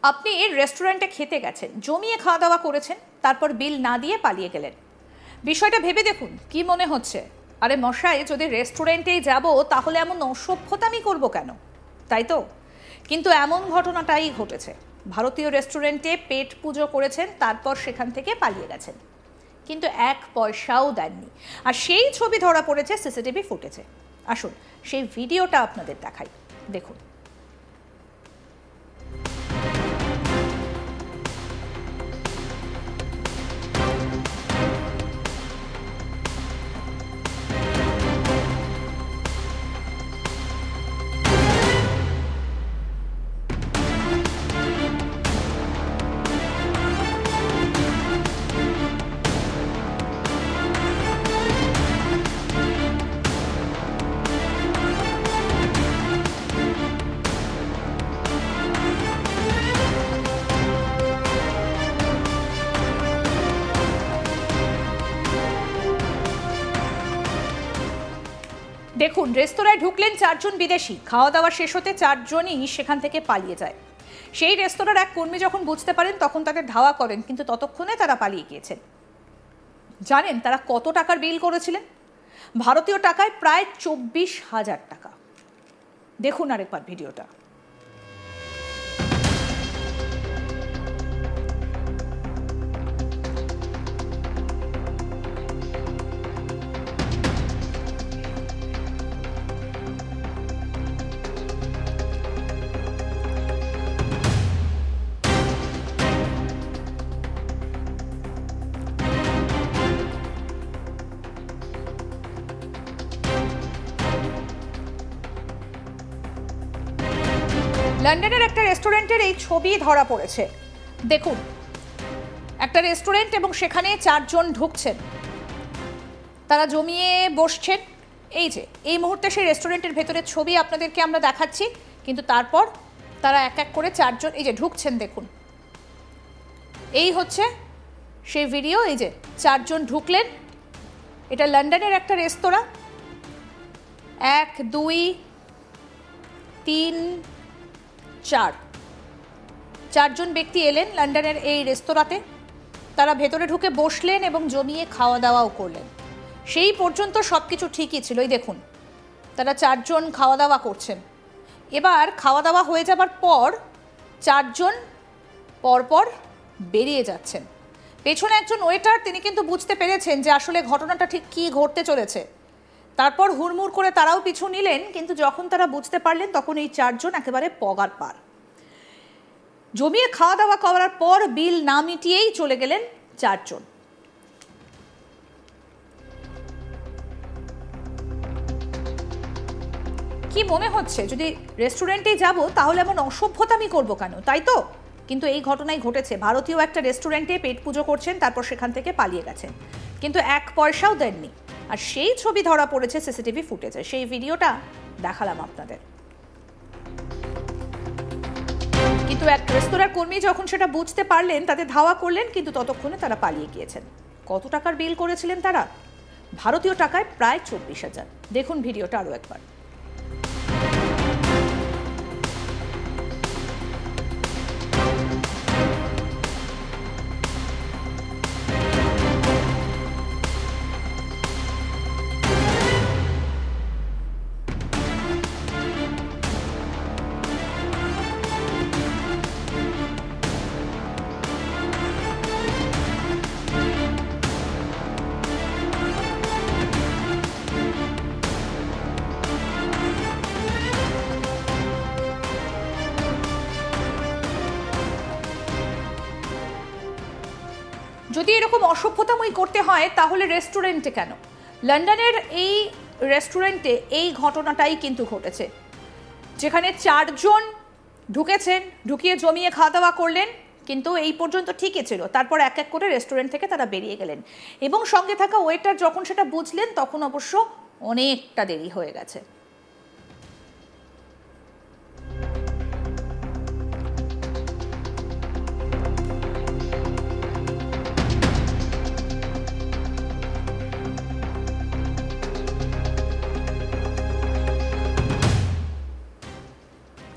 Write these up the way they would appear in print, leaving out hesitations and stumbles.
আপনি রেস্টুরেন্টে খেতে গেছেন, জমিয়ে খাওয়া দাওয়া করেছেন, তারপর বিল না দিয়ে পালিয়ে গেলেন। বিষয়টা ভেবে দেখুন কি মনে হচ্ছে। আরে মশাই, যদি রেস্টুরেন্টেই যাব তাহলে এমন অসভ্যতামি করব কেন, তাই তো? কিন্তু এমন ঘটনাটাই ঘটেছে। ভারতীয় রেস্টুরেন্টে পেট পুজো করেছেন, তারপর সেখান থেকে পালিয়ে গেছেন, কিন্তু এক পয়সাও দেননি। আর সেই ছবি ধরা পড়েছে সিসিটিভি ফুটেজে। আসুন সেই ভিডিওটা আপনাদের দেখাই, দেখুন। দেখুন, রেস্তোরাঁয় ঢুকলেন চারজন বিদেশি, খাওয়া দাওয়া শেষ হতে চারজনই সেখান থেকে পালিয়ে যায়। সেই রেস্তোরাঁর এক কর্মী যখন বুঝতে পারেন তখন তাদের ধাওয়া করেন, কিন্তু ততক্ষণে তারা পালিয়ে গিয়েছেন। জানেন তারা কত টাকার বিল করেছিলেন? ভারতীয় টাকায় প্রায় 24,000 টাকা। দেখুন আরেকবার ভিডিওটা। লন্ডনের একটা রেস্টুরেন্টের এই ছবি ধরা পড়েছে। দেখুন, একটা রেস্টুরেন্ট এবং সেখানে চারজন ঢুকছেন, তারা জমিয়ে বসছেন। এই যে এই মুহূর্তে সেই রেস্টুরেন্টের ভেতরের ছবি আপনাদেরকে আমরা দেখাচ্ছি, কিন্তু তারপর তারা এক এক করে চারজন এই যে ঢুকছেন, দেখুন এই হচ্ছে সেই ভিডিও। এই যে চারজন ঢুকলেন, এটা লন্ডনের একটা রেস্তোরাঁ। 1 2 3 4 চারজন ব্যক্তি এলেন লন্ডনের এই রেস্তোরাঁতে। তারা ভেতরে ঢুকে বসলেন এবং জমিয়ে খাওয়া দাওয়াও করলেন। সেই পর্যন্ত সব কিছু ঠিকই ছিল। এই দেখুন, তারা চারজন খাওয়া দাওয়া করছেন। এবার খাওয়া দাওয়া হয়ে যাবার পর চারজন পরপর বেরিয়ে যাচ্ছেন। পেছনে একজন ওয়েটার, তিনি কিন্তু বুঝতে পেরেছেন যে আসলে ঘটনাটা ঠিক কী ঘটতে চলেছে। তারপর হুড়মুড় করে তারাও পিছু নিলেন, কিন্তু যখন তারা বুঝতে পারলেন তখন এই চারজন একেবারে পগার পার। জমিয়ে খাওয়া দাওয়া করার পর বিল না মিটিয়েই চলে গেলেন চারজন। কি মনে হচ্ছে, যদি রেস্টুরেন্টেই যাব তাহলে এমন অসভ্যতামি করব কেন, তাই তো? কিন্তু এই ঘটনাই ঘটেছে। ভারতীয় একটা রেস্টুরেন্টে পেট পুজো করছেন, তারপর সেখান থেকে পালিয়ে গেছেন, কিন্তু এক পয়সাও দেননি। আর সেই ছবি ধরা পড়েছে সিসিটিভি ফুটেজে। সেই ভিডিওটা দেখালাম আপনাদের। কিন্তু এক রেস্তোরাঁর কর্মী যখন সেটা বুঝতে পারলেন, তাদের ধাওয়া করলেন, কিন্তু ততক্ষণে তারা পালিয়ে গিয়েছেন। কত টাকার বিল করেছিলেন তারা? ভারতীয় টাকায় প্রায় 24,000। দেখুন ভিডিওটা আরও একবার। যদি এরকম অসভ্যতাময় করতে হয় তাহলে রেস্টুরেন্টে কেন? লন্ডনের এই রেস্টুরেন্টে এই ঘটনাটাই কিন্তু ঘটেছে, যেখানে চারজন ঢুকেছেন, ঢুকিয়ে জমিয়ে খাওয়া দাওয়া করলেন, কিন্তু এই পর্যন্ত ঠিকই ছিল। তারপর এক এক করে রেস্টুরেন্ট থেকে তারা বেরিয়ে গেলেন, এবং সঙ্গে থাকা ওয়েটার যখন সেটা বুঝলেন তখন অবশ্য অনেকটা দেরি হয়ে গেছে।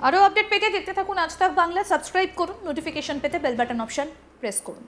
আরও আপডেট পেতে দেখতে থাকুন আজ তাক বাংলা, সাবস্ক্রাইব করুন, নোটিফিকেশন পেতে বেল বাটন অপশন প্রেস করুন।